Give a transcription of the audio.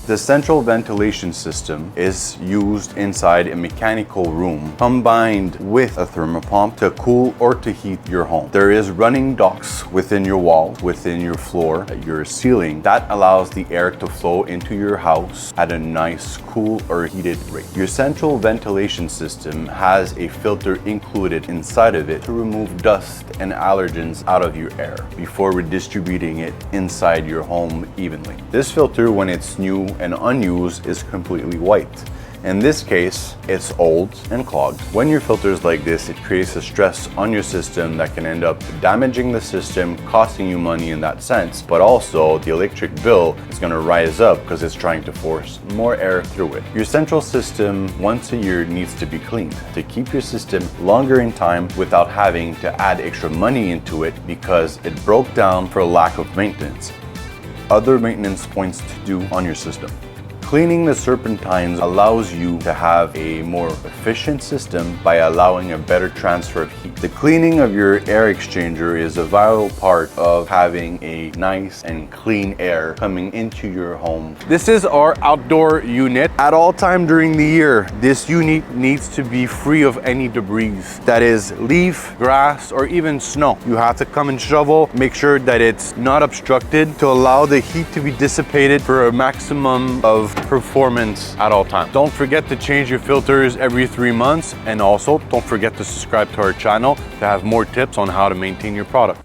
The central ventilation system is used inside a mechanical room combined with a thermopump to cool or to heat your home. There is running ducts within your wall, within your floor, your ceiling, that allows the air to flow into your house at a nice, cool or heated rate. Your central ventilation system has a filter included inside of it to remove dust and allergens out of your air before redistributing it inside your home evenly. This filter, when it's new and unused, is completely white. In this case, it's old and clogged. When your filter is like this, it creates a stress on your system that can end up damaging the system, costing you money in that sense, but also the electric bill is going to rise up because it's trying to force more air through it. Your central system once a year needs to be cleaned to keep your system longer in time without having to add extra money into it because it broke down for lack of maintenance. Other maintenance points to do on your system. Cleaning the serpentines allows you to have a more efficient system by allowing a better transfer of heat. The cleaning of your air exchanger is a vital part of having a nice and clean air coming into your home. This is our outdoor unit. At all time during the year, this unit needs to be free of any debris. That is leaf, grass, or even snow. You have to come and shovel, make sure that it's not obstructed to allow the heat to be dissipated for a maximum of performance at all times. Don't forget to change your filters every 3 months, and also don't forget to subscribe to our channel to have more tips on how to maintain your product.